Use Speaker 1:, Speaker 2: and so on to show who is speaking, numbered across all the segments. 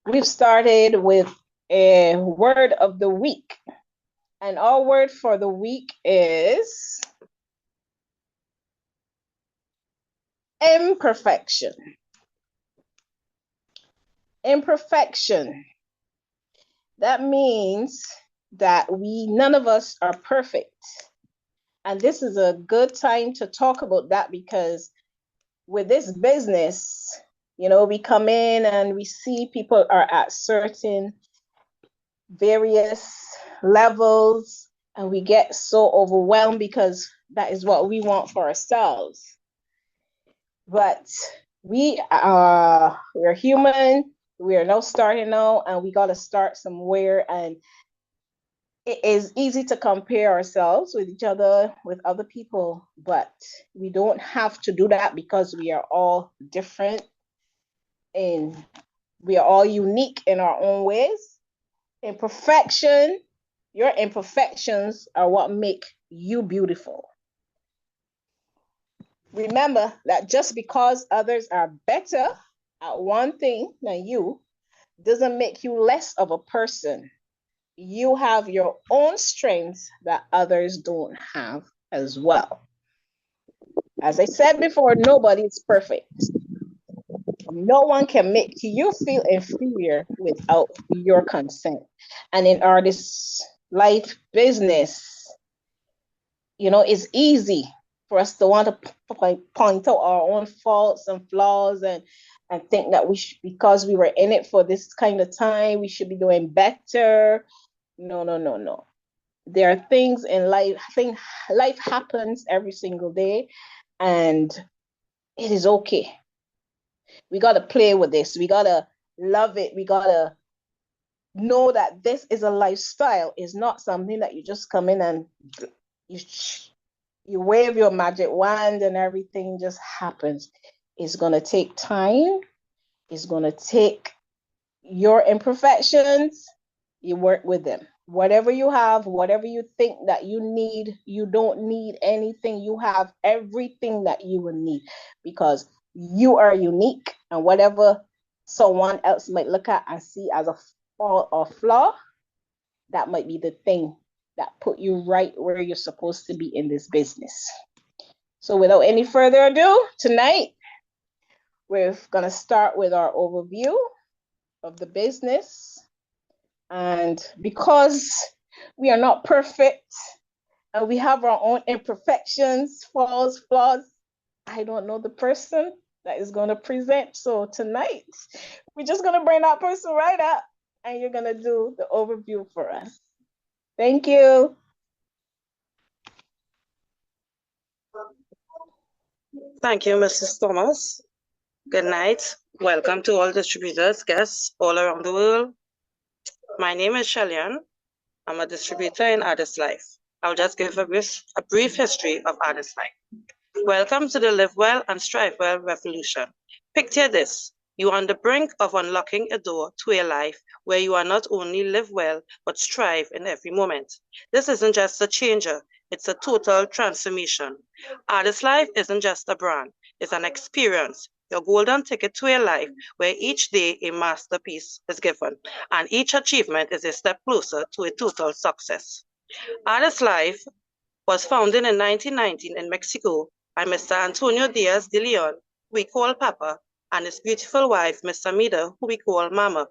Speaker 1: we've started with a word of the week. And our word for the week is imperfection. Imperfection. That means that none of us are perfect. And this is a good time to talk about that because with this business, we come in and we see people are at certain various levels and we get so overwhelmed because that is what we want for ourselves. But we're human, we are now starting now, and we got to start somewhere. And it is easy to compare ourselves with each other, with other people, but we don't have to do that because we are all different and we are all unique in our own ways. Your imperfections are what make you beautiful. Remember that just because others are better at one thing than you doesn't make you less of a person. You have your own strengths that others don't have as well. As I said before, nobody is perfect. No one can make you feel inferior without your consent. And in our this life business, it's easy for us to want to point out our own faults and flaws and think that because we were in it for this kind of time, we should be doing better. No, no, no, no. There are things in life. I think life happens every single day, and it is okay. We got to play with this. We got to love it. We got to know that this is a lifestyle. It's not something that you just come in and you wave your magic wand and everything just happens. It's going to take time. It's going to take your imperfections. You work with them. Whatever you have, whatever you think that you need, you don't need anything. You have everything that you will need because you are unique, and whatever someone else might look at and see as a fault or flaw, that might be the thing that put you right where you're supposed to be in this business. So without any further ado, tonight, we're going to start with our overview of the business. And because we are not perfect and we have our own imperfections, flaws, I don't know the person that is going to present. So tonight, we're just going to bring that person right up and you're going to do the overview for us. Thank you.
Speaker 2: Thank you, Mrs. Thomas. Good night. Welcome to all distributors, guests all around the world. My name is Shellyan. I'm a distributor in Artist Life. I'll just give a brief history of Artist Life. Welcome to the Live Well and Strive Well revolution. Picture this. You are on the brink of unlocking a door to a life where you are not only live well, but strive in every moment. This isn't just a changer, it's a total transformation. Artist Life isn't just a brand, it's an experience. Your golden ticket to a life where each day a masterpiece is given and each achievement is a step closer to a total success. Artist Life was founded in 1919 in Mexico by Mr. Antonio Diaz de Leon, who we call Papa, and his beautiful wife, Miss Amida, who we call Mama.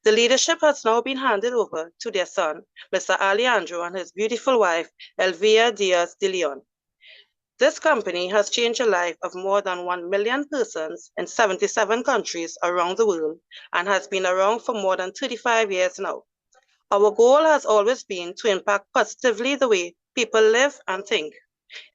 Speaker 2: The leadership has now been handed over to their son, Mr. Alejandro, and his beautiful wife, Elvira Diaz de Leon. This company has changed the life of more than 1 million persons in 77 countries around the world and has been around for more than 35 years now. Our goal has always been to impact positively the way people live and think.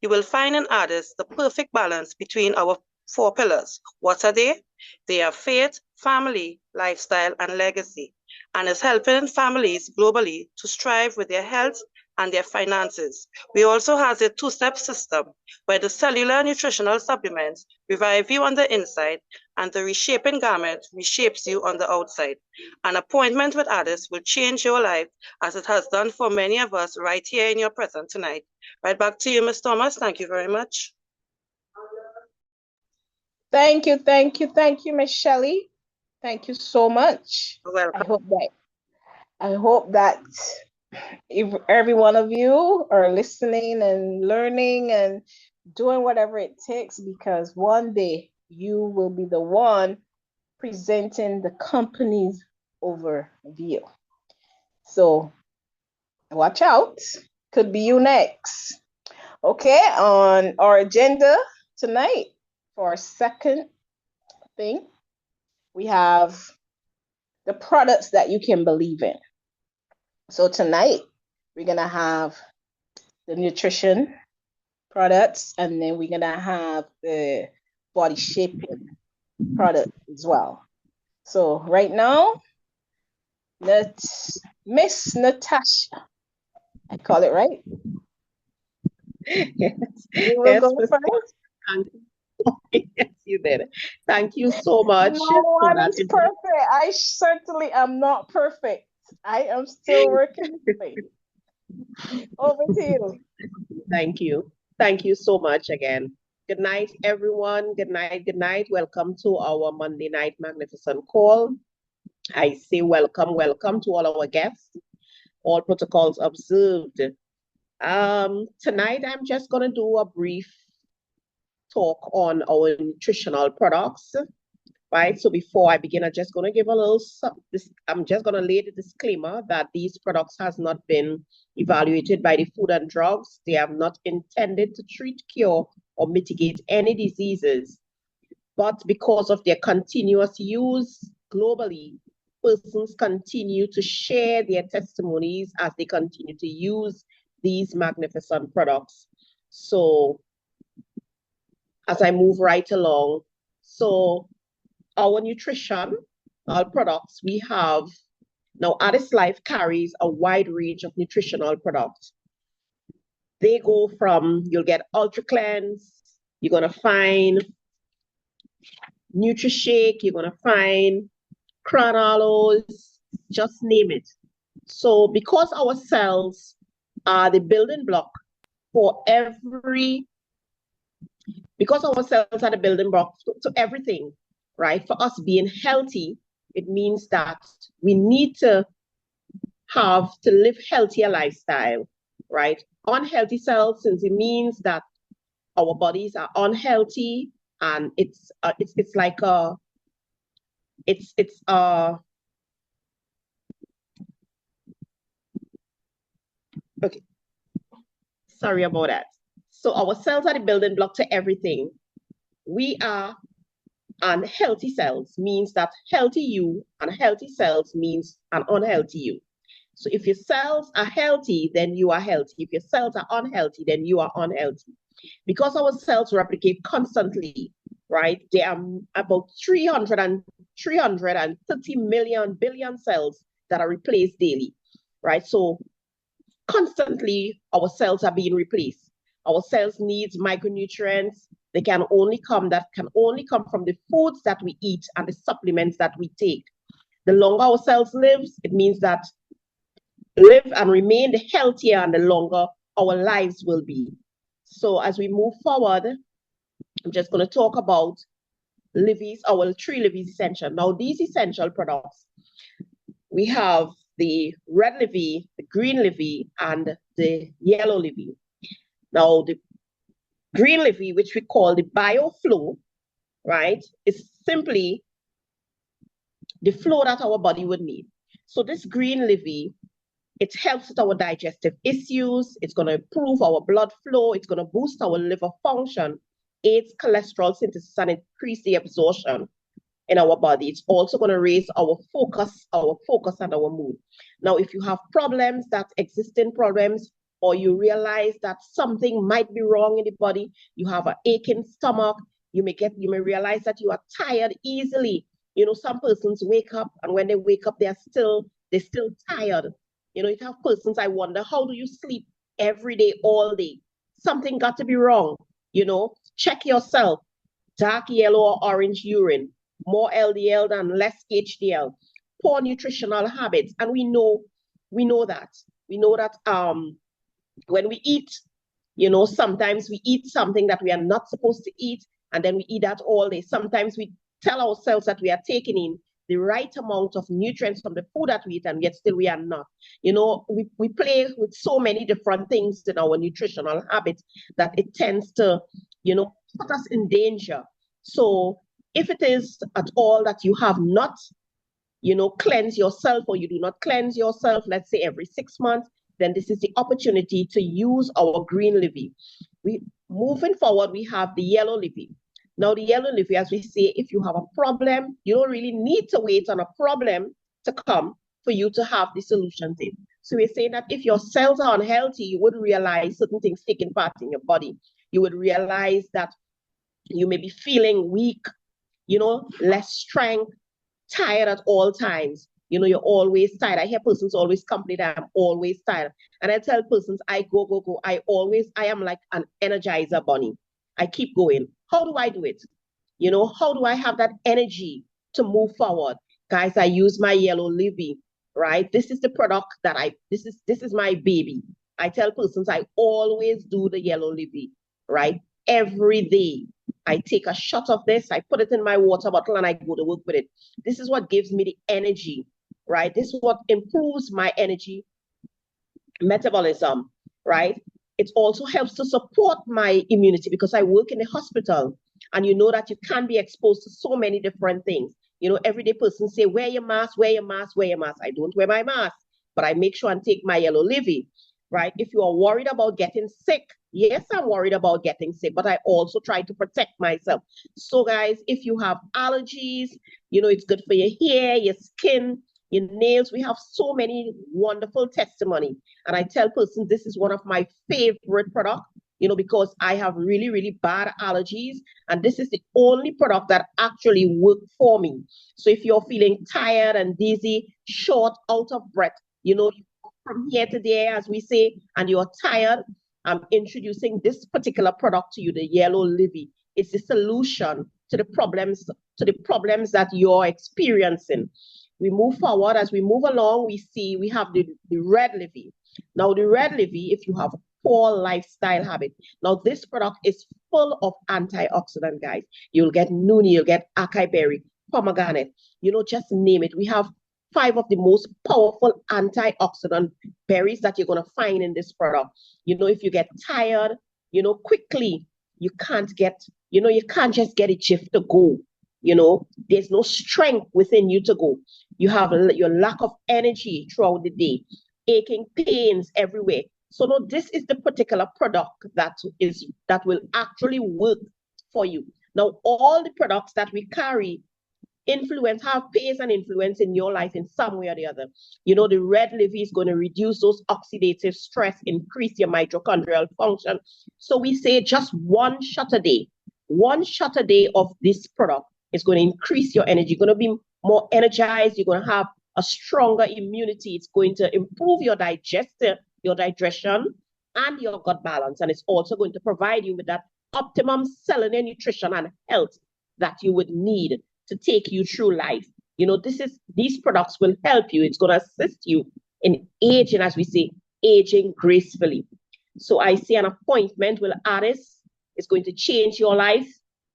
Speaker 2: You will find in artists the perfect balance between our 4 pillars. What are they? They are faith, family, lifestyle, and legacy, and is helping families globally to strive with their health and their finances. We also have a 2-step system where the cellular nutritional supplements revive you on the inside and the reshaping garment reshapes you on the outside. An appointment with artists will change your life as it has done for many of us right here in your presence tonight. Right back to you, Ms. Thomas. Thank you very much.
Speaker 1: Thank you, Miss Shelley. Thank you so much. I
Speaker 2: Welcome.
Speaker 1: hope that if every one of you are listening and learning and doing whatever it takes, because one day you will be the one presenting the company's overview. So watch out. Could be you next. Okay, on our agenda tonight for our second thing, we have the products that you can believe in. So tonight, we're going to have the nutrition products, and then we're going to have the body shaping product as well. So right now, let's Miss Natasha. I call it right.
Speaker 3: Yes,
Speaker 1: You will
Speaker 3: yes,
Speaker 1: go
Speaker 3: Miss
Speaker 1: first.
Speaker 3: Thank yes, you did. Thank you so much
Speaker 1: No
Speaker 3: for
Speaker 1: one
Speaker 3: that
Speaker 1: is perfect. I certainly am not perfect. I am still working with you. Over to you.
Speaker 3: Thank you. Thank you so much again. Good night, everyone. Good night. Good night. Welcome to our Monday night magnificent call. I say welcome to all our guests. All protocols observed. Tonight I'm just gonna do a brief talk on our nutritional products. Right. So before I begin, I'm just going to give a little, I'm just going to lay the disclaimer that these products has not been evaluated by the Food and Drugs. They are not intended to treat, cure, or mitigate any diseases. But because of their continuous use globally, persons continue to share their testimonies as they continue to use these magnificent products. So as I move right along, so our nutrition, our products, we have now Addis Life carries a wide range of nutritional products. They go from, you'll get Ultra Cleanse, you're gonna find NutriShake, you're gonna find Cranalos, just name it. So because our cells are the building block for because our cells are the building block to everything, right? For us being healthy, it means that we need to live healthier lifestyle, right? Unhealthy cells, since it means that our bodies are unhealthy, and it's like okay, sorry about that. So our cells are the building block to everything. We are unhealthy cells means that healthy you, and healthy cells means an unhealthy you. So if your cells are healthy, then you are healthy. If your cells are unhealthy, then you are unhealthy. Because our cells replicate constantly, right? There are about 330 million billion cells that are replaced daily, right? So constantly our cells are being replaced. Our cells needs micronutrients. They can only come from the foods that we eat and the supplements that we take. The longer our cells lives, it means that live and remain, the healthier and the longer our lives will be. So as we move forward, I'm just going to talk about Livy's, our 3 Livy's essential. Now, these essential products, we have the red Livy, the green Livy, and the yellow Livy. Now, the green Livy, which we call the BioFlow, right, is simply the flow that our body would need. So this green Livy, it helps with our digestive issues. It's going to improve our blood flow. It's going to boost our liver function, aids cholesterol synthesis, and increase the absorption in our body. It's also going to raise our focus and our mood. Now, if you have problems, that existing problems, or you realize that something might be wrong in the body, you have an aching stomach, you may realize that you are tired easily. You know, some persons wake up, and when they wake up, they're still tired. You know, you have persons, I wonder, how do you sleep every day, all day? Something got to be wrong. You know, check yourself. Dark yellow or orange urine, more LDL than less HDL, poor nutritional habits. And we know that. We know that when we eat, you know, sometimes we eat something that we are not supposed to eat, and then we eat that all day. Sometimes we tell ourselves that we are taking in the right amount of nutrients from the food that we eat, and yet still we are not. We play with so many different things in our nutritional habits that it tends to, put us in danger. So if it is at all that you have not, cleanse yourself, or you do not cleanse yourself, let's say every 6 months, then this is the opportunity to use our green levy. Moving forward, we have the yellow levy. Now, the yellow levy, as we say, if you have a problem, you don't really need to wait on a problem to come for you to have the solutions in. So we're saying that if your cells are unhealthy, you would realize certain things taking part in your body. You would realize that you may be feeling weak, less strength, tired at all times. You're always tired. I hear persons always complain that I'm always tired. And I tell persons, I go, go, go. I am like an energizer bunny. I keep going. How do I do it? How do I have that energy to move forward? Guys, I use my yellow levy, right? This is the product that this is my baby. I tell persons I always do the yellow levy, right? Every day. I take a shot of this, I put it in my water bottle, and I go to work with it. This is what gives me the energy, right? This is what improves my energy metabolism, right? It also helps to support my immunity because I work in the hospital, and you know that you can be exposed to so many different things. Everyday person say, wear your mask, wear your mask, wear your mask. I don't wear my mask, but I make sure and take my yellow levy, right? If you are worried about getting sick, yes, I'm worried about getting sick, but I also try to protect myself. So guys, if you have allergies, it's good for your hair, your skin, your nails. We have so many wonderful testimony. And I tell persons this is one of my favorite products, because I have really, really bad allergies. And this is the only product that actually worked for me. So if you're feeling tired and dizzy, short, out of breath, from here to there, as we say, and you're tired, I'm introducing this particular product to you, the yellow levy. It's the solution to the problems that you're experiencing. We move forward. As we move along, we have the red levy. Now, the red levy, if you have a poor lifestyle habit, now this product is full of antioxidant, guys. You'll get noonie, you'll get acai berry, pomegranate, just name it. We have 5 of the most powerful antioxidant berries that you're going to find in this product. If you get tired, quickly, you can't just get a shift to go. There's no strength within you to go. You have your lack of energy throughout the day, aching pains everywhere. So no, this is the particular product that will actually work for you. Now, all the products that we carry plays an influence in your life in some way or the other. The red levy is going to reduce those oxidative stress, increase your mitochondrial function. So we say just 1 shot a day. 1 shot a day of this product is going to increase your energy. You're going to be more energized. You're going to have a stronger immunity. It's going to improve your digestion, and your gut balance. And it's also going to provide you with that optimum cellular nutrition and health that you would need to take you through life. These products will help you. It's going to assist you in aging, as we say, aging gracefully. So I see an appointment with Addis is going to change your life,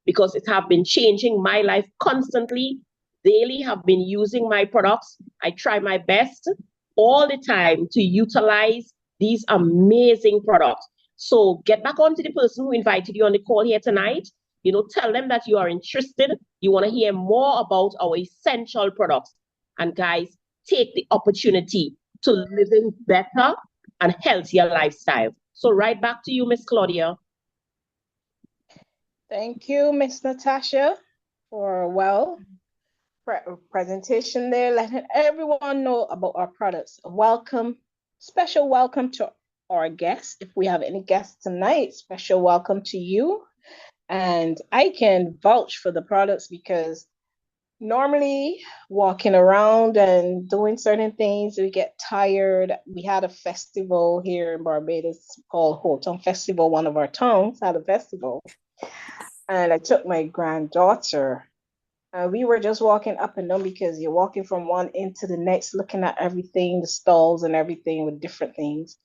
Speaker 3: because it have been changing my life constantly. Daily have been using my products. I try my best all the time to utilize these amazing products. So get back on to the person who invited you on the call here tonight. Tell them that you are interested. You want to hear more about our essential products. And guys, take the opportunity to living better and healthier lifestyle. So right back to you, Miss Claudia.
Speaker 1: Thank you, Miss Natasha, for presentation there, letting everyone know about our products. Special welcome to our guests. If we have any guests tonight, special welcome to you. And I can vouch for the products, because normally walking around and doing certain things, we get tired. We had a festival here in Barbados called Holton Festival. One of our towns had a festival. And I took my granddaughter. We were just walking up and down, because you're walking from one end to the next, looking at everything, the stalls and everything with different things.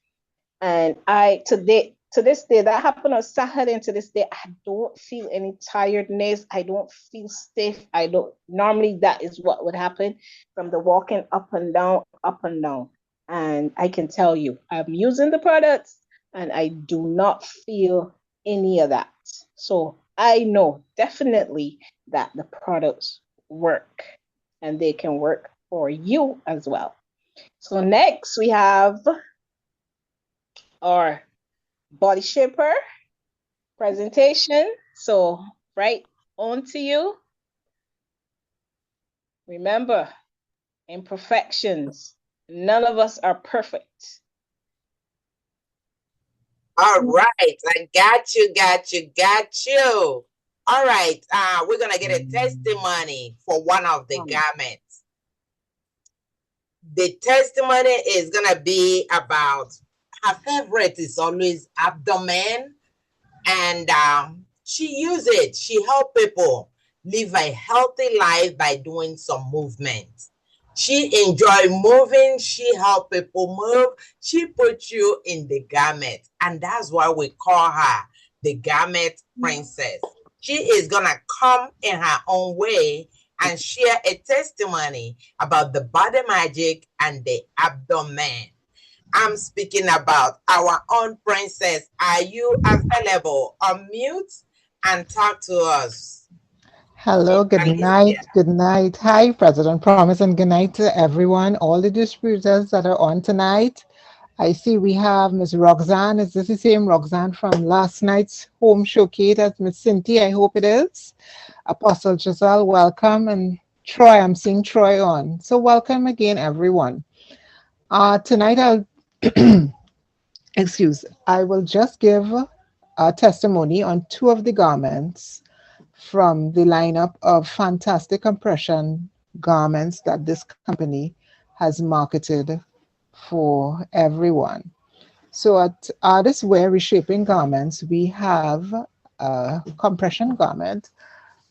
Speaker 1: And to to this day, that happened on Saturday, and to this day, I don't feel any tiredness. I don't feel stiff. I don't normally that is what would happen from the walking up and down, up and down. And I can tell you, I'm using the products and I do not feel any of that. So I know definitely that the products work and they can work for you as well. So next we have our body shaper presentation. So right on to you. Remember, imperfections. None of us are perfect.
Speaker 4: All right, I got you. All right, we're gonna get a testimony for one of the garments. The testimony is gonna be about her favorite is always abdomen, and she use it. She help people live a healthy life by doing some movement. She enjoy moving. She help people move. She put you in the garment, and that's why we call her the garment princess. She is gonna come in her own way and share a testimony about the body magic and the abdomen. I'm speaking about our own princess. Are you available? Unmute and talk to us.
Speaker 5: Hello, good night. Good night. Hi, President Promise, and good night to everyone, all the distributors that are on tonight. I see we have Miss Roxanne. Is this the same Roxanne from last night's home showcase as Miss Cynthia? I hope it is. Apostle Giselle, welcome. And Troy, I'm seeing Troy on. So welcome again, everyone. Tonight I will just give a testimony on two of the garments from the lineup of fantastic compression garments that this company has marketed for everyone. So at Artist Wear Reshaping Garments, we have a compression garment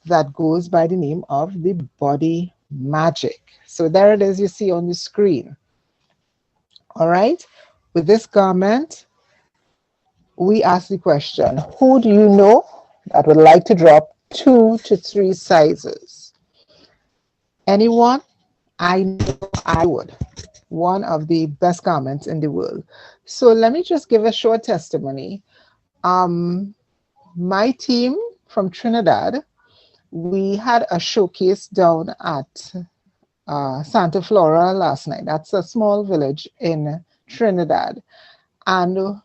Speaker 5: that goes by the name of the Body Magic. So there it is, you see on the screen. All right, with this garment, we ask the question, who do you know that would like to drop 2 to 3 sizes? Anyone? I know I would. One of the best garments in the world. So let me just give a short testimony. My team from Trinidad, we had a showcase down at Santa Flora last night. That's a small village in Trinidad. And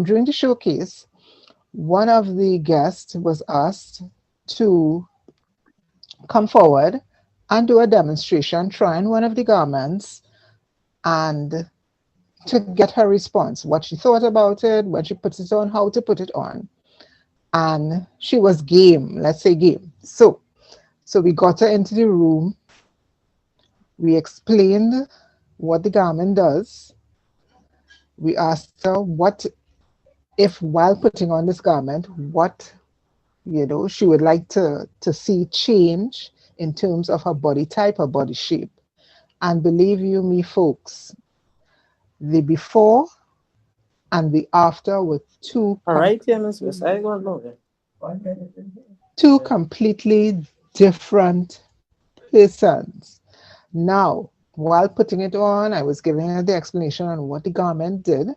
Speaker 5: during the showcase, one of the guests was asked to come forward and do a demonstration trying one of the garments and to get her response, what she thought about it, when she puts it on, how to put it on. And she was game, let's say game. So we got her into the room. We explained what the garment does. We asked her what if while putting on this garment, what she would like to see change in terms of her body type, her body shape. And believe you me, folks, the before and the after were two completely different persons. Now, while putting it on, I was giving her the explanation on what the garment did,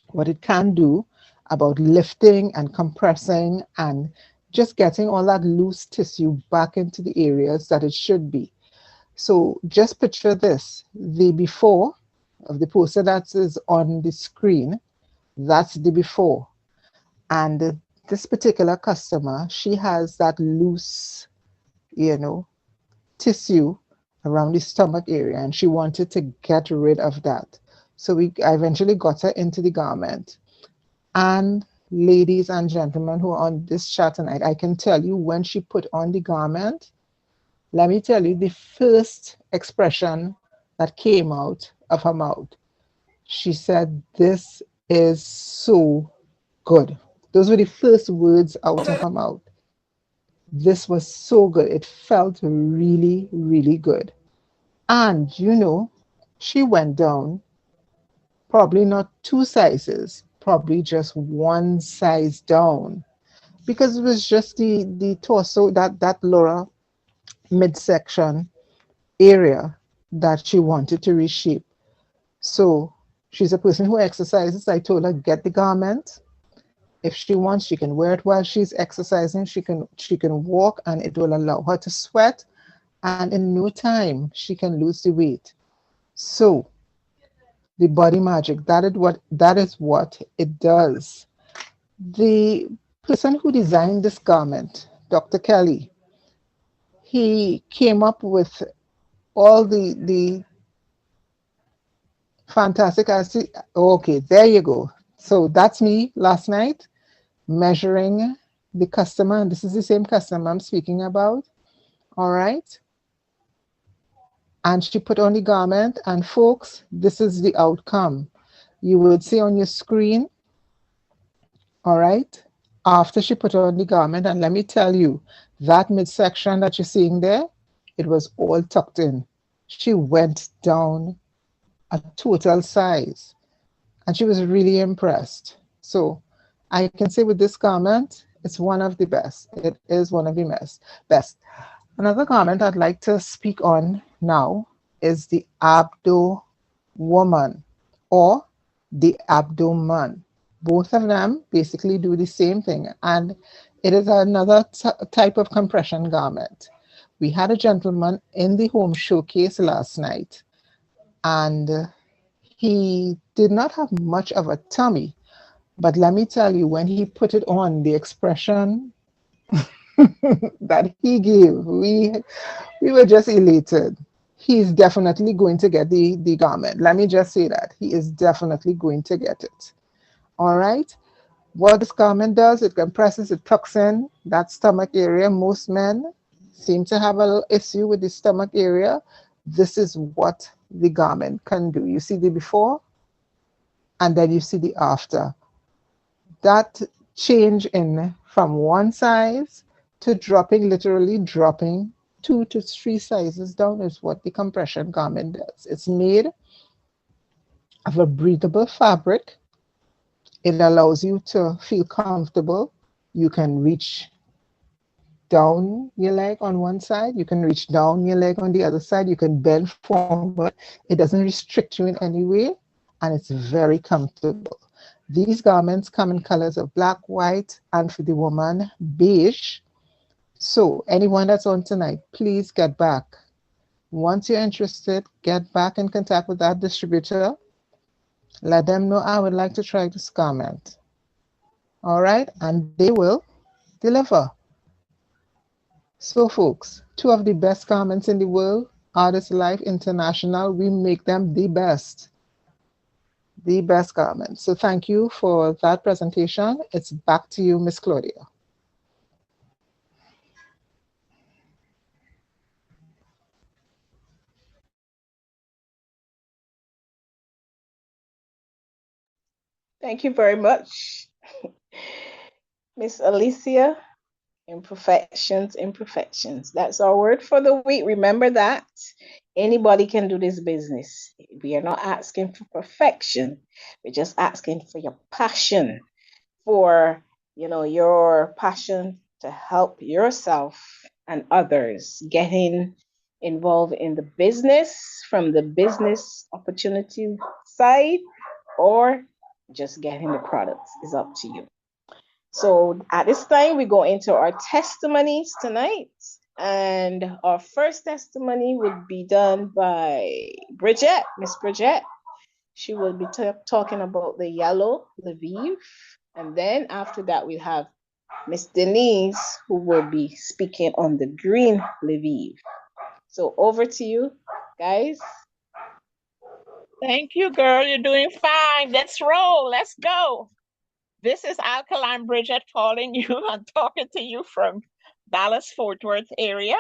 Speaker 5: what it can do about lifting and compressing and just getting all that loose tissue back into the areas that it should be. So just picture this, the before of the poster that is on the screen, that's the before. And this particular customer, she has that loose, tissue around the stomach area, and she wanted to get rid of that. So I eventually got her into the garment. And ladies and gentlemen who are on this chat tonight, I can tell you when she put on the garment, let me tell you the first expression that came out of her mouth. She said, "This is so good." Those were the first words out of her mouth. This was so good. It felt really, really good. And she went down probably not 2 sizes, probably just one size down because it was just the torso, that lower midsection area that she wanted to reshape. So she's a person who exercises. I told her, get the garment. If she wants, she can wear it while she's exercising. She can walk and it will allow her to sweat. And in no time, she can lose the weight. So the body magic, that is what it does. The person who designed this garment, Dr. Kelly, he came up with all the fantastic. I see. Okay, there you go. So that's me last night measuring the customer, and this is the same customer I'm speaking about. All right. And she put on the garment, and folks, this is the outcome. You would see on your screen, all right, after she put on the garment, and let me tell you, that midsection that you're seeing there, it was all tucked in. She went down a total size, and she was really impressed. So I can say with this garment, it's one of the best. It is one of the best. Another garment I'd like to speak on now is the Abdo woman or the abdomen. Both of them basically do the same thing, and it is another type of compression garment. We had a gentleman in the home showcase last night, and he did not have much of a tummy, but let me tell you, when he put it on, the expression that he gave, we were just elated. He's definitely going to get the garment. Let me just say that. He is definitely going to get it. All right. What this garment does, it compresses, it tucks in that stomach area. Most men seem to have a little issue with the stomach area. This is what the garment can do. You see the before, and then you see the after. That change in from one size to dropping, literally dropping 2 to 3 sizes down is what the compression garment does. It's made of a breathable fabric. It allows you to feel comfortable. You can reach down your leg on one side, you can reach down your leg on the other side, you can bend forward. It doesn't restrict you in any way, and it's very comfortable. These garments come in colors of black, white, and for the woman, beige. So anyone that's on tonight, please get back. Once you're interested, get back in contact with that distributor. Let them know I would like to try this garment. All right, and they will deliver. So folks, 2 of the best garments in the world, Artist Life International, we make them the best garments. So thank you for that presentation. It's back to you, Miss Claudia.
Speaker 1: Thank you very much, Miss Alicia. Imperfections, imperfections. That's our word for the week. Remember that. Anybody can do this business. We are not asking for perfection. We're just asking for your passion, for your passion to help yourself and others getting involved in the business from the business opportunity side, or just getting the products is up to you. So at this time, we go into our testimonies tonight. And our first testimony would be done by Bridget, Miss Bridget. She will be talking about the yellow Lviv. And then after that, we'll have Miss Denise, who will be speaking on the green Lviv. So over to you, guys.
Speaker 6: Thank you, girl. You're doing fine. Let's roll. Let's go. This is Alkaline Bridget calling you and talking to you from Dallas Fort Worth area.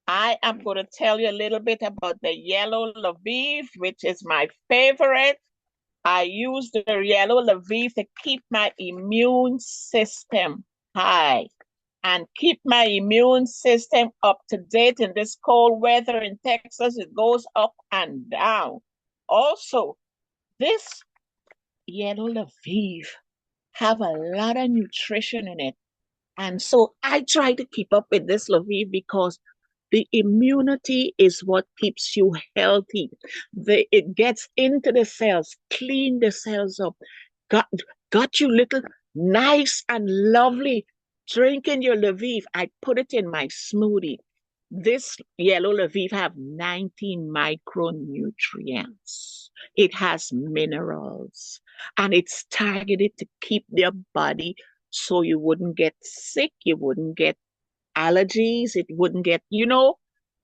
Speaker 6: I am going to tell you a little bit about the yellow Lviv, which is my favorite. I use the yellow Lviv to keep my immune system high and keep my immune system up to date in this cold weather in Texas. It goes up and down. Also, this yellow Lviv have a lot of nutrition in it. And so I try to keep up with this Lviv because the immunity is what keeps you healthy. It gets into the cells, clean the cells up, got, got you little nice and lovely drinking your Lviv. I put it in my smoothie. This yellow Lviv have 19 micronutrients. It has minerals and it's targeted to keep your body so you wouldn't get sick, you wouldn't get allergies, it wouldn't get,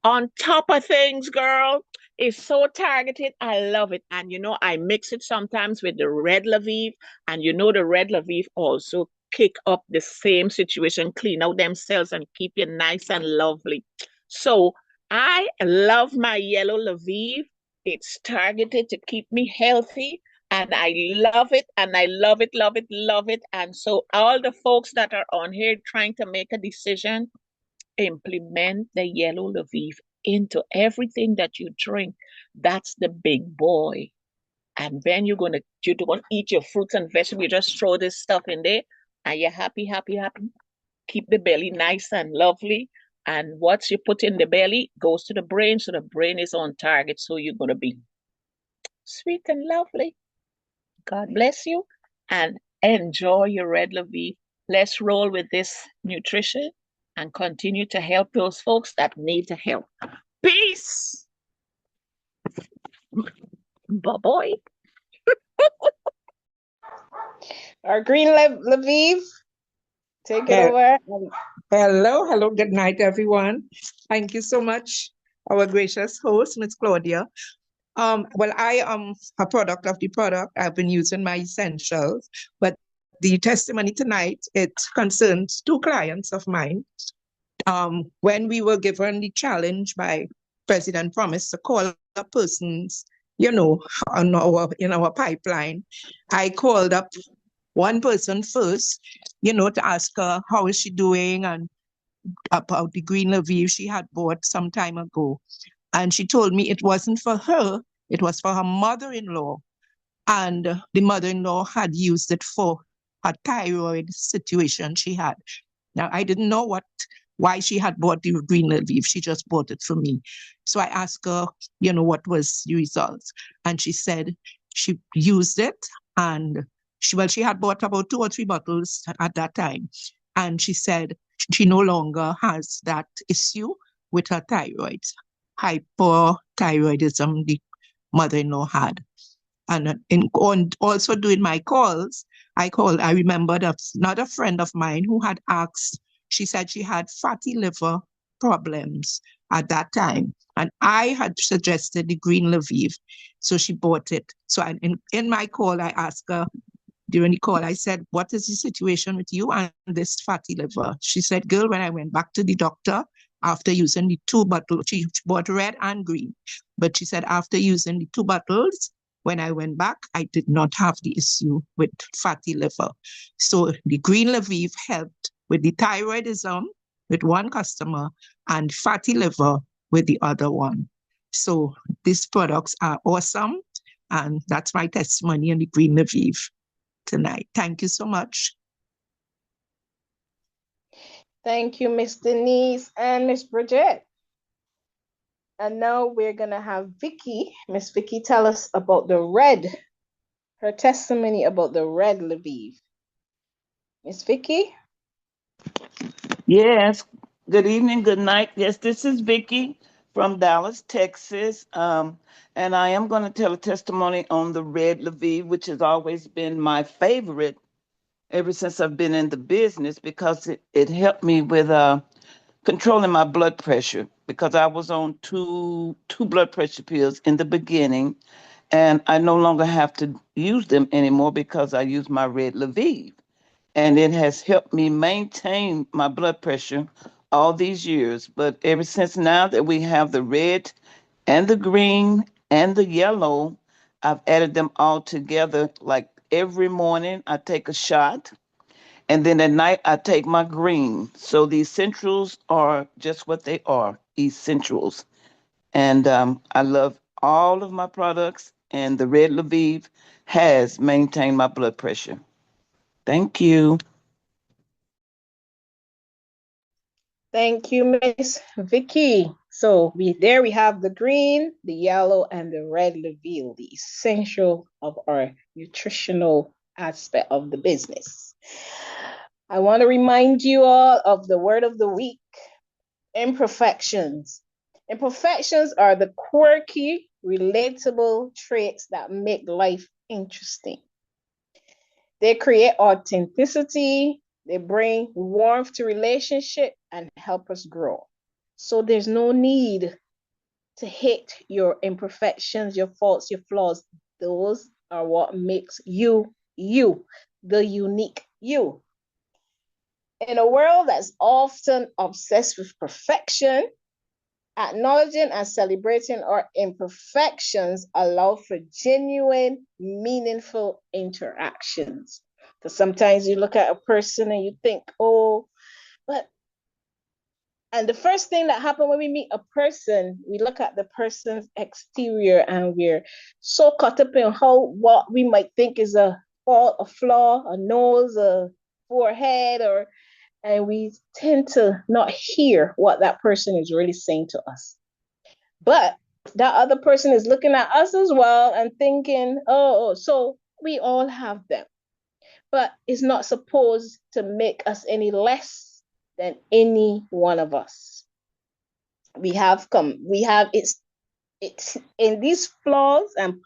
Speaker 6: on top of things, girl. It's so targeted. I love it. And I mix it sometimes with the red Lviv. And the red Lviv also kick up the same situation, clean out them cells and keep you nice and lovely. So I love my yellow Lviv. It's targeted to keep me healthy. And I love it, and I love it, love it, love it. And so all the folks that are on here trying to make a decision, implement the yellow Lviv into everything that you drink. That's the big boy. And then you're gonna eat your fruits and vegetables. You just throw this stuff in there, and you're happy, happy, happy. Keep the belly nice and lovely. And what you put in the belly goes to the brain, so the brain is on target. So you're gonna be sweet and lovely. God bless you, and enjoy your red Lviv. Let's roll with this nutrition and continue to help those folks that need the help. Peace. Bye-bye.
Speaker 1: Our green Lviv, take it over.
Speaker 7: Hello, good night, everyone. Thank you so much, our gracious host, Ms. Claudia. Well, I am a product of the product. I've been using my essentials, but the testimony tonight, it concerns two clients of mine. When we were given the challenge by President Promise to call up persons, in our pipeline, I called up one person first, to ask her how is she doing and about the green Lviv she had bought some time ago. And she told me it wasn't for her, it was for her mother-in-law. And the mother-in-law had used it for a thyroid situation she had. Now, I didn't know why she had bought the green Lviv. She just bought it for me. So I asked her, what was the results? And she said she used it and she had bought about 2 or 3 bottles at that time. And she said she no longer has that issue with her thyroid, hypothyroidism the mother-in-law had. And also doing my calls, I remembered another friend of mine who had asked, she said she had fatty liver problems at that time. And I had suggested the green Lviv. So she bought it. So in my call, I asked her, during the call, I said, what is the situation with you and this fatty liver? She said, girl, when I went back to the doctor, after using the 2 bottles, she bought red and green. But she said, after using the 2 bottles, when I went back, I did not have the issue with fatty liver. So the green Lviv helped with the thyroidism with one customer and fatty liver with the other one. So these products are awesome. And that's my testimony on the green Lviv tonight. Thank you so much.
Speaker 1: Thank you, Miss Denise and Miss Bridget. And now we're gonna have Vicky. Miss Vicky, tell us about her testimony about the red Lviv. Miss Vicky?
Speaker 8: Yes. Good evening, good night. Yes, this is Vicky from Dallas, Texas. And I am going to tell a testimony on the red Lviv, which has always been my favorite ever since I've been in the business because it helped me with controlling my blood pressure because I was on two blood pressure pills in the beginning, and I no longer have to use them anymore because I use my red Lviv. And it has helped me maintain my blood pressure all these years. But ever since now that we have the red and the green and the yellow, I've added them all together. Like every morning, I take a shot, and then at night, I take my green. So the essentials are just what they are, essentials. And I love all of my products, and the red Lviv has maintained my blood pressure. Thank you.
Speaker 1: Thank you, Miss Vicky. So we have the green, the yellow, and the red Leville, the essential of our nutritional aspect of the business. I want to remind you all of the word of the week, imperfections. Imperfections are the quirky, relatable traits that make life interesting. They create authenticity, they bring warmth to relationship and help us grow. So there's no need to hate your imperfections, your faults, your flaws. Those are what makes you you, the unique you. In a world that's often obsessed with perfection, acknowledging and celebrating our imperfections allow for genuine, meaningful interactions. Because sometimes you look at a person and you think, oh, but, and the first thing that happens when we meet a person, we look at the person's exterior and we're so caught up in what we might think is a fault, a flaw, a nose, a forehead, and we tend to not hear what that person is really saying to us. But that other person is looking at us as well and thinking, oh, so we all have them. But it's not supposed to make us any less than any one of us. We have it's in these flaws and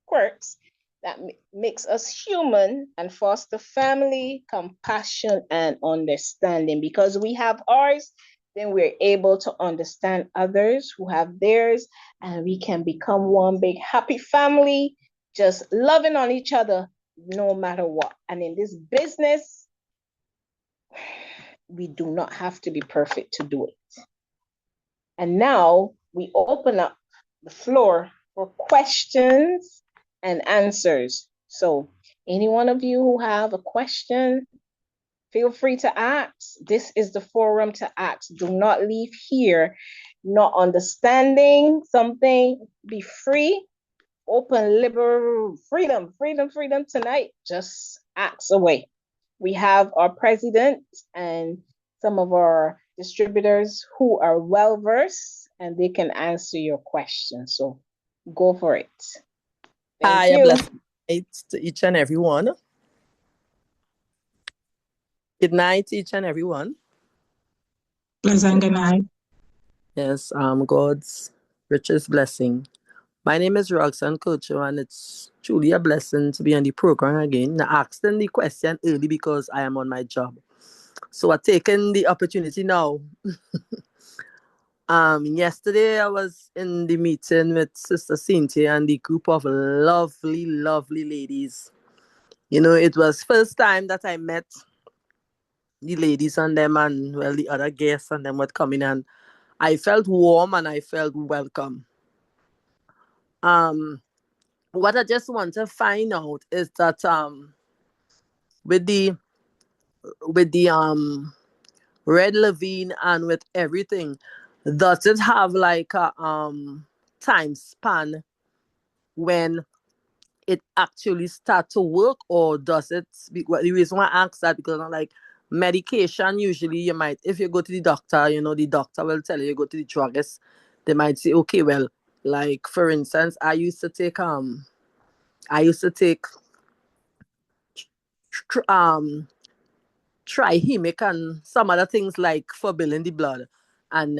Speaker 1: quirks that makes us human and foster family, compassion, and understanding. Because we have ours, then we're able to understand others who have theirs, and we can become one big happy family, just loving on each other no matter what. And in this business, we do not have to be perfect to do it. And now we open up the floor for questions and answers. So any one of you who have a question, feel free to ask. This is the forum to ask. Do not leave here not understanding something. Be free, open, liberal, freedom tonight. Just ask away. We have our president and some of our distributors who are well versed and they can answer your questions. So go for it. Thank you.
Speaker 9: Blessed night to each and every one. Good night, each and every one.
Speaker 10: Pleasant good night.
Speaker 9: Yes, God's richest blessing. My name is Roxanne Kocho, and it's truly a blessing to be on the program again. I asked them the question early because I am on my job. So I've taken the opportunity now. Yesterday I was in the meeting with Sister Cynthia and the group of lovely, lovely ladies. You know, it was first time that I met the ladies and them and, well, the other guests and them would come in, and I felt warm and I felt welcome. What I just want to find out is that with the Red Levine and with everything, does it have like a time span when it actually start to work, or does it the reason why I ask that, because I'm like, medication usually you might, if you go to the doctor, you know, the doctor will tell you go to the druggist, they might say, okay, well, like for instance, I used to take trihemic and some other things like for building the blood, and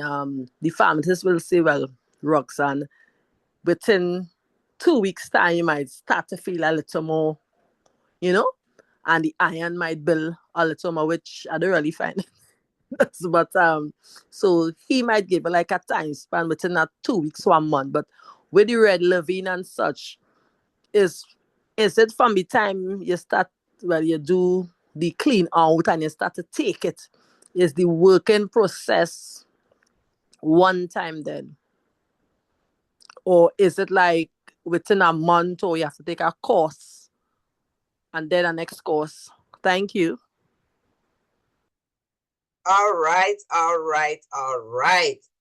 Speaker 9: the pharmacist will say, well, Roxanne, within 2 weeks time you might start to feel a little more, you know, and the iron might build a little more, which I don't really find. But so he might give like a time span within that 2 weeks, 1 month. But with the red Levine and such, is it from the time you start, well, you do the clean out and you start to take it, is the working process one time then? Or is it like within a month, or you have to take a course and then a next course? Thank you.
Speaker 4: All right.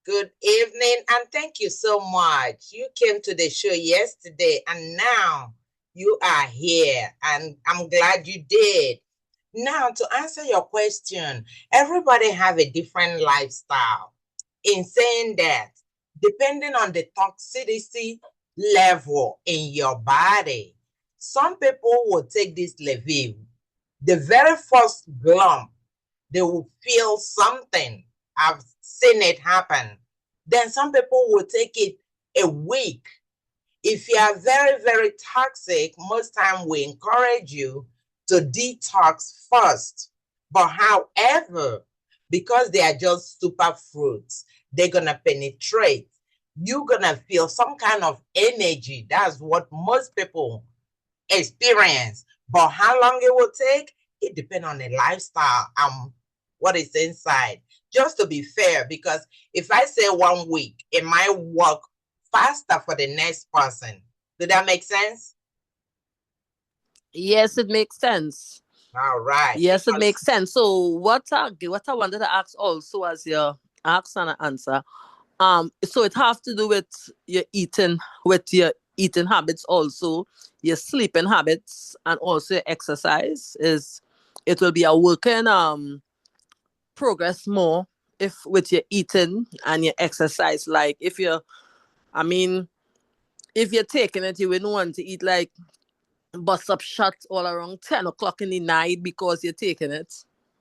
Speaker 4: Good evening, and thank you so much. You came to the show yesterday, and now you are here, and I'm glad you did. Now, to answer your question, everybody have a different lifestyle. In saying that, depending on the toxicity level in your body, some people will take this Leville. The very first glump, they will feel something. I've seen it happen. Then some people will take it a week. If you are very, very toxic, most time we encourage you to detox first. But however, because they are just super fruits, they're gonna penetrate. You're gonna feel some kind of energy. That's what most people experience. But how long it will take, it depends on the lifestyle and what is inside. Just to be fair, because if I say 1 week, it might work faster for the next person. Does that make sense?
Speaker 9: Yes, it makes sense.
Speaker 4: All right.
Speaker 9: Yes, it makes sense. So what I wanted to ask also as your ask and answer, so it has to do with your eating habits also, your sleeping habits, and also your exercise. It will be a working progress more if with your eating and your exercise. Like if you're taking it, you wouldn't want to eat like bust up shots all around 10 o'clock in the night because you're taking it.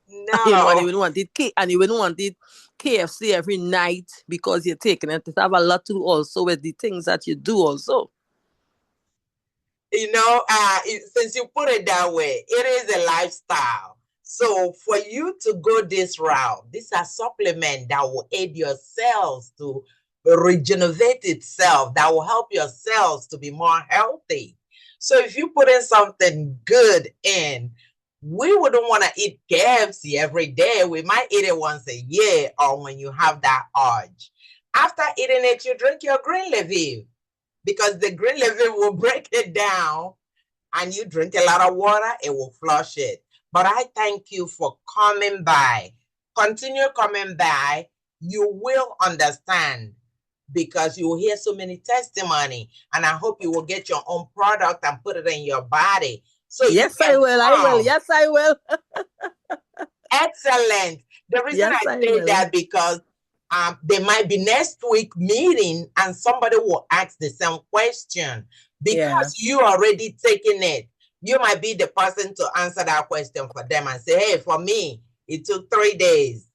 Speaker 4: No.
Speaker 9: And you wouldn't want it KFC every night because you're taking it. It have a lot to do also with the things that you do also.
Speaker 4: Since you put it that way, it is a lifestyle. So for you to go this route, these are supplements that will aid your cells to regenerate itself, that will help your cells to be more healthy. So if you put in something good in, we wouldn't want to eat KFC every day. We might eat it once a year or when you have that urge. After eating it, you drink your green Leville, because the green Leville will break it down, and you drink a lot of water, it will flush it. But I thank you for coming by. Continue coming by. You will understand, because you will hear so many testimony, and I hope you will get your own product and put it in your body. So
Speaker 9: yes, I will. Yes, I will.
Speaker 4: Excellent. The reason I say that because there might be next week meeting and somebody will ask the same question. Because you already taking it, you might be the person to answer that question for them and say, hey, for me, it took 3 days.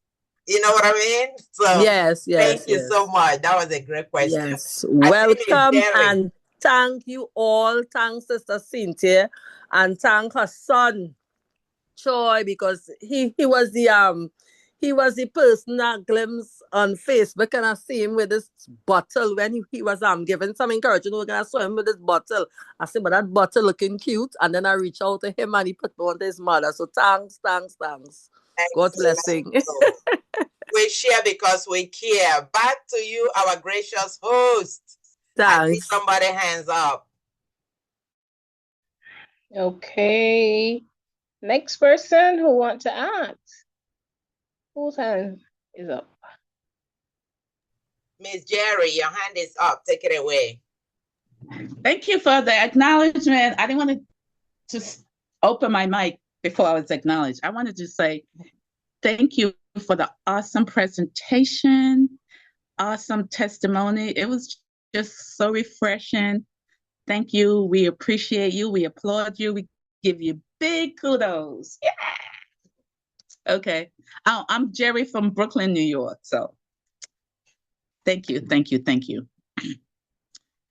Speaker 4: You know what I mean? So
Speaker 9: yes.
Speaker 4: Thank you so much. That was a great question.
Speaker 9: Yes. Welcome, and thank you all. Thanks, Sister Cynthia, and thank her son, Troy, because he was the person that glimpsed on Facebook, and I see him with this bottle when he was giving some encouragement. I saw him with this bottle. I said, but that bottle looking cute. And then I reached out to him and he put on to his mother. So thanks. God blessing.
Speaker 4: We share because we care. Back to you, our gracious host.
Speaker 9: Thanks.
Speaker 4: I see somebody hands up.
Speaker 1: Okay. Next person who want to ask. Whose hand is up?
Speaker 4: Miss Jerry, your hand is up. Take it away.
Speaker 11: Thank you for the acknowledgement. I didn't want to just open my mic before I was acknowledged. I wanted to say thank you for the awesome presentation, awesome testimony. It was just so refreshing. Thank you. We appreciate you. We applaud you. We give you big kudos. Yeah. Okay. I'm Jerry from Brooklyn, New York. So thank you.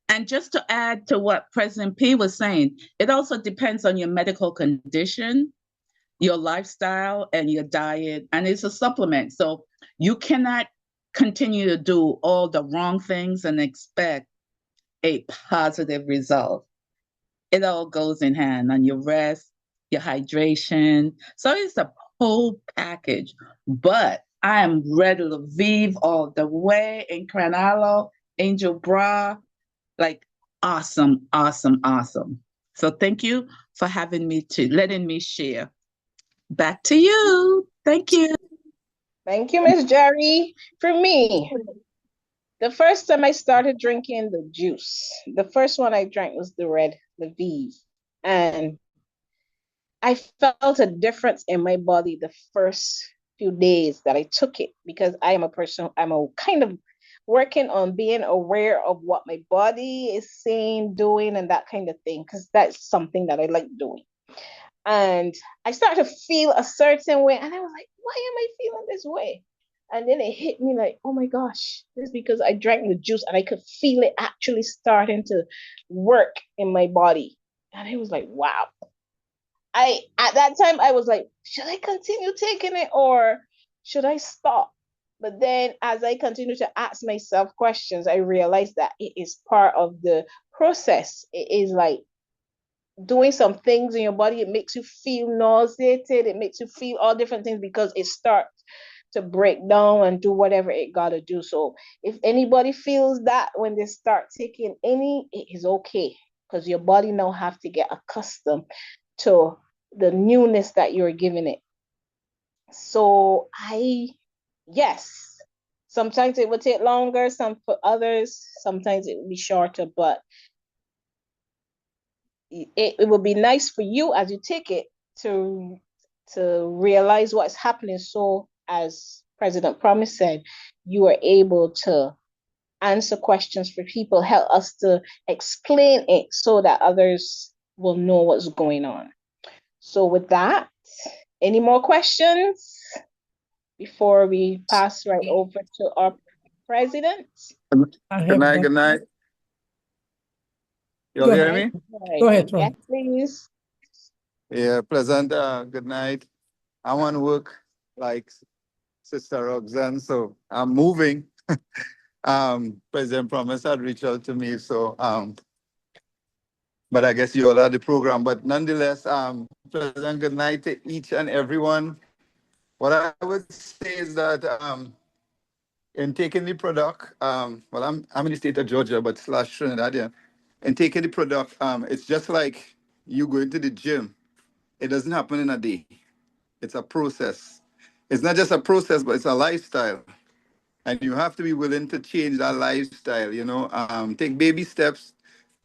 Speaker 11: And just to add to what President P was saying, it also depends on your medical condition, your lifestyle, and your diet, and it's a supplement. So you cannot continue to do all the wrong things and expect a positive result. It all goes in hand on your rest, your hydration. So it's a whole package. But I am ready to vive all the way in Cranalo, Angel Bra. Like awesome. So thank you for letting me share. Back to you. Thank you.
Speaker 1: Thank you, Miss Jerry. For me, The first time I started drinking the juice, the first one I drank was the red Lviv. And I felt a difference in my body the first few days that I took it because I am a person, I'm a kind of working on being aware of what my body is saying, doing, and that kind of thing, because that's something that I like doing. And I started to feel a certain way, and I was like, why am I feeling this way? And then it hit me like, oh my gosh, this is because I drank the juice and I could feel it actually starting to work in my body. And I was like, wow. I at that time I was like, should I continue taking it or should I stop? But then as I continue to ask myself questions, I realized that it is part of the process. It is like doing some things in your body. It makes you feel nauseated. It makes you feel all different things because it starts to break down and do whatever it gotta do. So if anybody feels that when they start taking any, it is okay because your body now have to get accustomed to the newness that you're giving it. So yes, sometimes it will take longer, some for others, sometimes it will be shorter, but it will be nice for you as you take it to realize what's happening. So as President Promise said, you are able to answer questions for people, help us to explain it so that others will know what's going on. So with that, any more questions before we pass right over to our president?
Speaker 12: Good night. Good night. You hear me?
Speaker 10: Go ahead,
Speaker 1: Yes,
Speaker 10: Ron.
Speaker 1: please.
Speaker 12: Yeah, pleasant. Good night. I want to work like Sister Roxanne, so I'm moving. President Promise had reached out to me, so but I guess you all had the program. But nonetheless, pleasant good night to each and everyone. What I would say is that in taking the product, well, I'm in the state of Georgia, but slash Trinidad, yeah. In taking the product, it's just like you going to the gym. It doesn't happen in a day. It's a process. It's not just a process, but it's a lifestyle. And you have to be willing to change that lifestyle, take baby steps,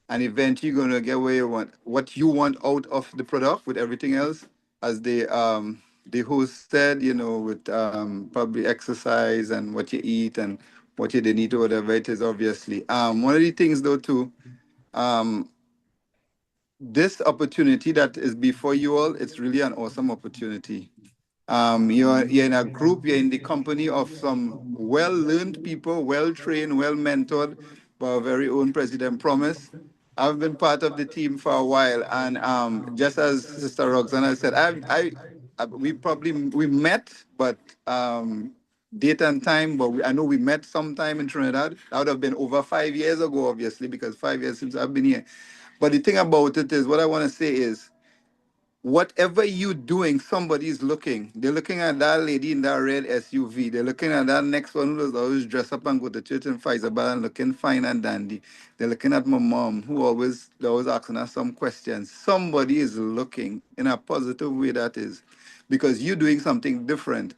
Speaker 12: and eventually you're going to get where you want, what you want out of the product with everything else. As the host said, with probably exercise and what you eat and what you didn't eat or whatever it is, obviously. One of the things, though, too, um, this opportunity that is before you all, it's really an awesome opportunity. You're in a group, you're in the company of some well-learned people, well-trained, well-mentored by our very own President Promise. I've been part of the team for a while, and just as Sister Roxana said, we met, but date and time, but I know we met sometime in Trinidad. That would have been over 5 years ago, obviously, because 5 years since I've been here. But the thing about it is, what I want to say is, whatever you doing, somebody's looking. They're looking at that lady in that red SUV. They're looking at that next one who's always dressed up and go to church and Faisal and looking fine and dandy. They're looking at my mom, who always asking us some questions. Somebody is looking in a positive way, that is, because you're doing something different.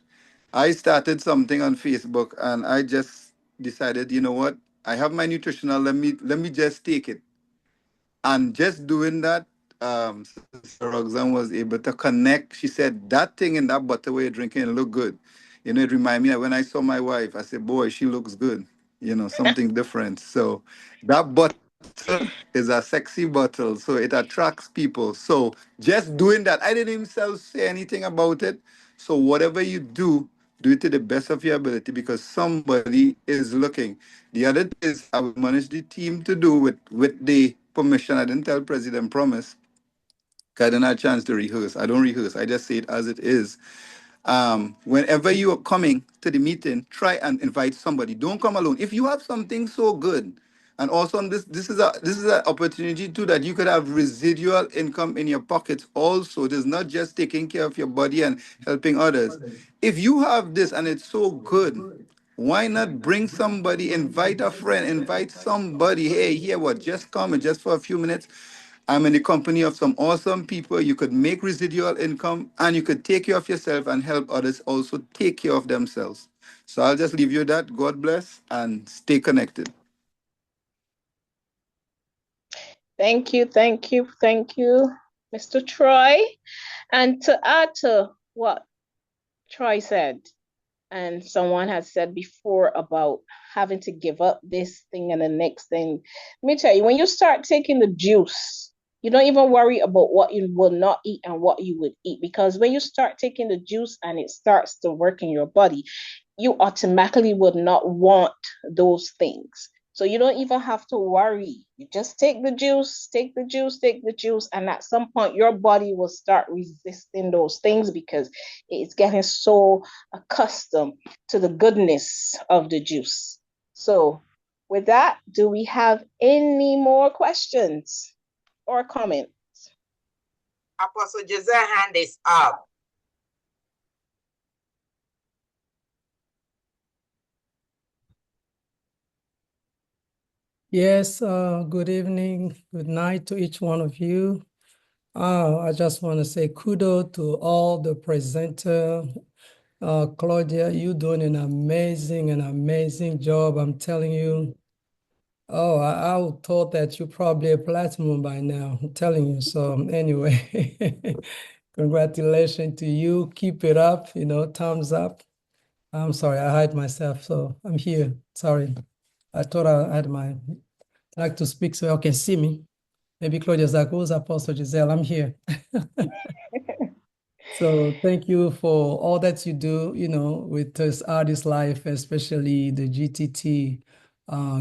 Speaker 12: I started something on Facebook and I just decided, you know what? I have my nutritional. Let me just take it. And just doing that, Sister Roxanne was able to connect. She said, that thing in that bottle where you're drinking, it look good. It reminded me of when I saw my wife, I said, boy, she looks good. Something different. So that bottle is a sexy bottle. So it attracts people. So just doing that, I didn't even say anything about it. So whatever you do it to the best of your ability because somebody is looking. The other thing is I will manage the team to do with the permission. I didn't tell President Promise because I didn't have a chance to rehearse. I don't rehearse. I just say it as it is. Whenever you are coming to the meeting, try and invite somebody. Don't come alone. If you have something so good, and also this is an opportunity too that you could have residual income in your pockets. Also, it is not just taking care of your body and helping others. If you have this and it's so good, why not bring somebody, invite a friend, invite somebody? Hey, here what? Just come and just for a few minutes. I'm in the company of some awesome people. You could make residual income and you could take care of yourself and help others also take care of themselves. So I'll just leave you that. God bless and stay connected.
Speaker 1: Thank you, thank you, thank you, Mr. Troy. And to add to what Troy said, and someone has said before about having to give up this thing and the next thing. Let me tell you, when you start taking the juice, you don't even worry about what you will not eat and what you would eat, because when you start taking the juice and it starts to work in your body, you automatically would not want those things. So you don't even have to worry. You just take the juice, take the juice, take the juice, and at some point your body will start resisting those things because it's getting so accustomed to the goodness of the juice. So, with that, do we have any more questions or comments?
Speaker 4: Apostle Giselle hand is up.
Speaker 13: Yes, good evening, good night to each one of you. I just want to say kudos to all the presenter. Claudia, you're doing an amazing job. I'm telling you. Oh, I thought that you're probably a platinum by now. I'm telling you. So anyway, congratulations to you. Keep it up, thumbs up. I'm sorry, I hide myself, so I'm here. Sorry. I thought I had my like to speak so y'all can see me. Maybe Claudia's like, who's Apostle Giselle? I'm here. So thank you for all that you do, with this artist life, especially the GTT,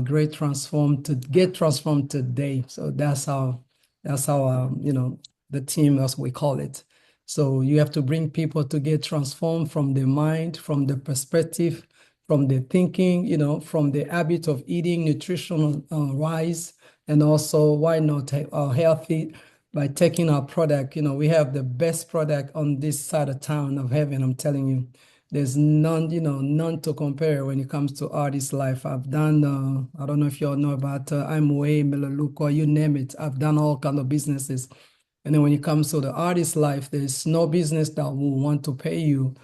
Speaker 13: great transform to get transformed today. So that's how the team, as we call it. So you have to bring people to get transformed from the mind, from the perspective, from the thinking, from the habit of eating nutritional wise, and also why not healthy by taking our product. We have the best product on this side of town of heaven. I'm telling you, there's none, none to compare when it comes to artist life. I've done, I don't know if you all know about Amway, Melaleuca, you name it. I've done all kind of businesses. And then when it comes to the artist life, there's no business that will want to pay you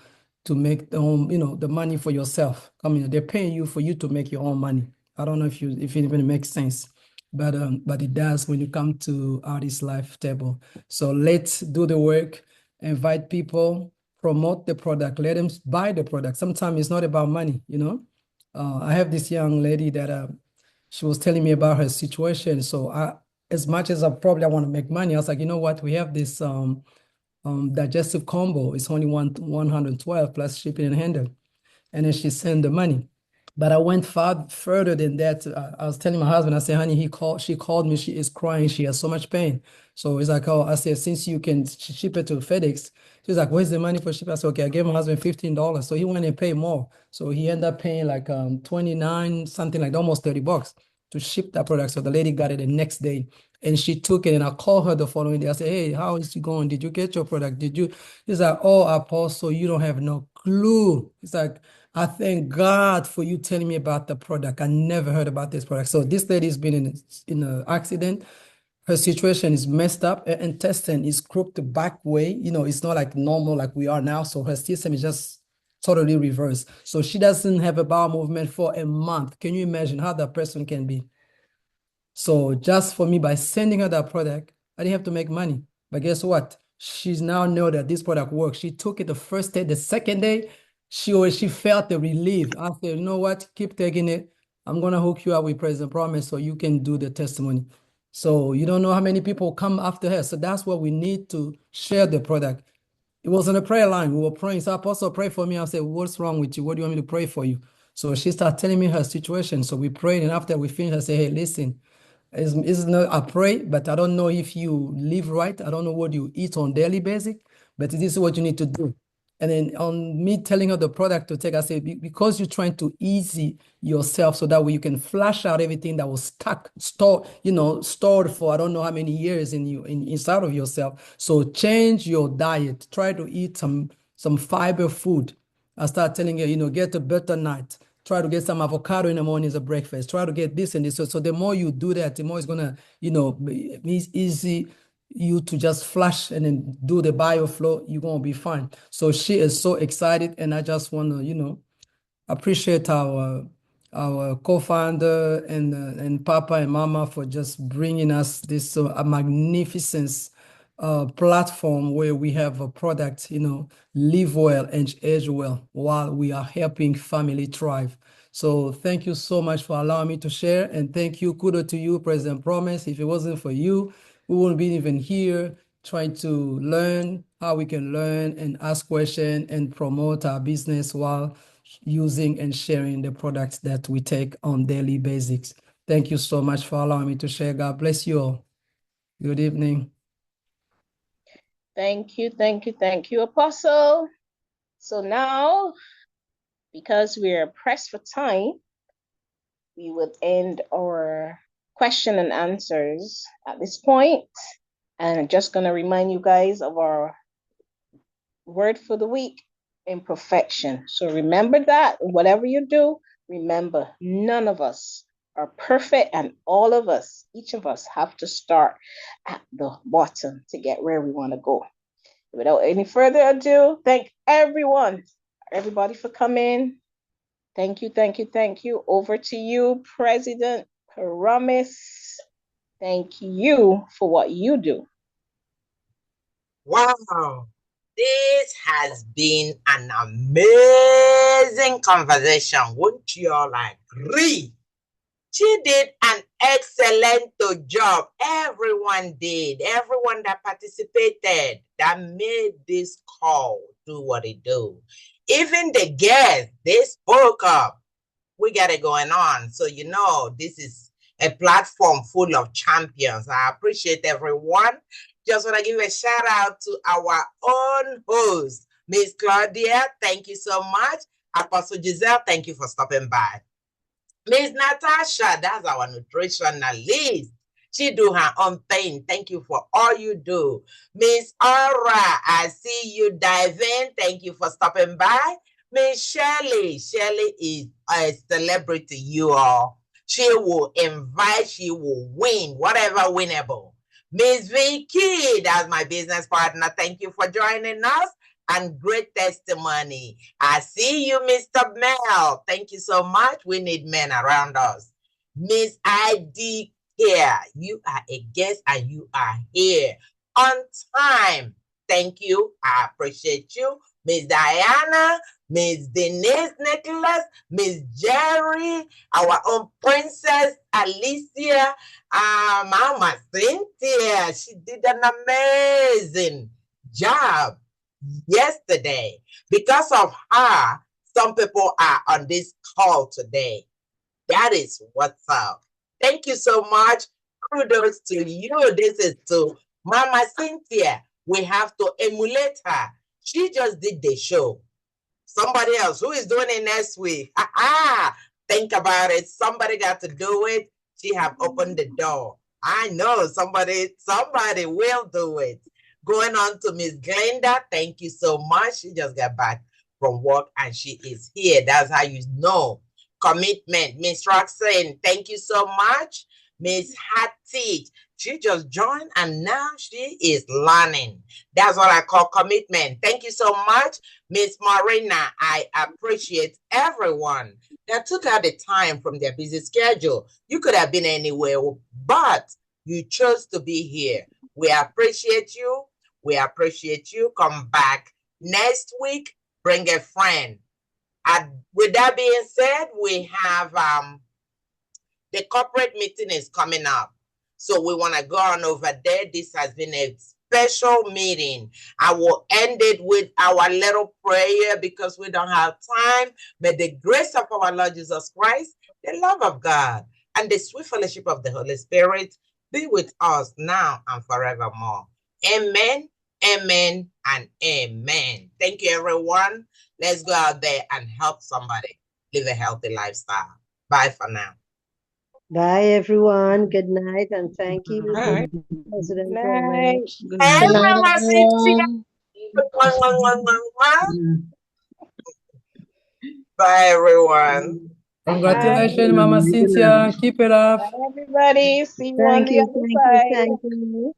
Speaker 13: to make the money for yourself. They're paying you for you to make your own money. I don't know if it even makes sense, but it does when you come to artist life table. So let's do the work, invite people, promote the product, let them buy the product. Sometimes it's not about money, I have this young lady that she was telling me about her situation. So as much as I want to make money, I was like, you know what, we have this digestive combo. It's only 112 plus shipping and handling. And then she sent the money. But I went further than that. I was telling my husband, I said, honey, she called me, she is crying, she has so much pain. So it's like, oh, I said, since you can ship it to FedEx, she's like, where's the money for shipping? I said, okay, I gave my husband $15. So he went and paid more. So he ended up paying like 29, something like almost $30 to ship that product. So the lady got it the next day and she took it, and I called her the following day. I said, hey, how is it going? Did you get your product? He's like, oh, Apostle, you don't have no clue. It's like, I thank God for you telling me about the product. I never heard about this product. So this lady's been in an accident. Her situation is messed up. Her intestine is crooked the back way. It's not like normal like we are now. So her system is just totally reversed. So she doesn't have a bowel movement for a month. Can you imagine how that person can be? So just for me, by sending her that product, I didn't have to make money. But guess what? She's now know that this product works. She took it the first day. The second day, she felt the relief. I said, you know what? Keep taking it. I'm gonna hook you up with President Promise so you can do the testimony. So you don't know how many people come after her. So that's what we need to share the product. It was on a prayer line. We were praying. So Apostle, pray for me. I said, what's wrong with you? What do you want me to pray for you? So she started telling me her situation. So we prayed, and after we finished, I said, hey, listen. It's not, I pray, but I don't know if you live right. I don't know what you eat on daily basis, but this is what you need to do. And then on me telling her the product to take, I say, because you're trying to easy yourself so that way you can flush out everything that was stored for I don't know how many years inside of yourself. So change your diet. Try to eat some fiber food. I start telling her, get a better night. Try to get some avocado in the morning as a breakfast. Try to get this and this. So the more you do that, the more it's gonna, be easy you to just flush and then do the bioflow. You're gonna be fine. So she is so excited, and I just wanna, appreciate our co-founder and Papa and Mama for just bringing us this a magnificent platform where we have a product, live well and age well while we are helping family thrive. So thank you so much for allowing me to share, and thank you, kudos to you, President Promise. If it wasn't for you, we wouldn't be even here trying to learn how we can learn and ask questions and promote our business while using and sharing the products that we take on daily basis. Thank you so much for allowing me to share. God bless you all. Good evening.
Speaker 1: Thank you, Apostle. So now, because we're pressed for time, we would end our question and answers at this point. And I'm just going to remind you guys of our word for the week, imperfection. So remember that, whatever you do, remember, none of us are perfect, and all of us, each of us, have to start at the bottom to get where we want to go. Without any further ado, thank everybody for coming. Thank you. Over to you, President Promise. Thank you for what you do.
Speaker 4: Wow. This has been an amazing conversation. Wouldn't you all agree? She did an excellent job. Everyone did. Everyone that participated, that made this call do what it do. Even the guests, they spoke up. We got it going on. So, this is a platform full of champions. I appreciate everyone. Just want to give a shout out to our own host, Miss Claudia. Thank you so much. Apostle Giselle, thank you for stopping by. Miss Natasha, that's our nutritionalist. She do her own thing. Thank you for all you do. Miss Aura, I see you dive in. Thank you for stopping by. Miss Shirley is a celebrity, you all. She will invite, she will win, whatever winnable. Miss Vicky, that's my business partner. Thank you for joining us. And great testimony. I see you, Mr. Mel. Thank you so much. We need men around us. Miss ID here. You are a guest and you are here on time. Thank you. I appreciate you. Miss Diana, Miss Denise Nicholas, Miss Jerry, our own Princess Alicia, Mama Cynthia. She did an amazing job yesterday. Because of her, some people are on this call today. That is what's up. Thank you so much. Kudos to you. This is to Mama Cynthia. We have to emulate her. She just did the show. Somebody else who is doing it next week. Think about it. Somebody got to do it. She have opened the door. I know somebody will do it. Going on to Miss Glenda, thank you so much. She just got back from work and she is here. That's how you know commitment. Miss Roxanne, thank you so much. Miss Hattie, she just joined and now she is learning. That's what I call commitment. Thank you so much. Miss Marina, I appreciate everyone that took out the time from their busy schedule. You could have been anywhere, but you chose to be here. We appreciate you. We appreciate you. Come back next week. Bring a friend. And with that being said, we have the corporate meeting is coming up. So we want to go on over there. This has been a special meeting. I will end it with our little prayer because we don't have time. May the grace of our Lord Jesus Christ, the love of God, and the sweet fellowship of the Holy Spirit be with us now and forevermore. Amen, amen, and amen. Thank you, everyone. Let's go out there and help somebody live a healthy lifestyle. Bye for now.
Speaker 14: Bye, everyone. Good night, and thank you,
Speaker 7: Bye.
Speaker 14: President.
Speaker 1: Good night.
Speaker 7: Good
Speaker 4: Hey,
Speaker 7: night.
Speaker 4: Mama Cynthia. Bye, everyone.
Speaker 13: Congratulations, Mama Cynthia. Keep it up.
Speaker 1: Bye, everybody. See you on
Speaker 14: Thank
Speaker 1: the
Speaker 14: you,
Speaker 1: other
Speaker 14: thank you,
Speaker 1: side.
Speaker 14: thank you.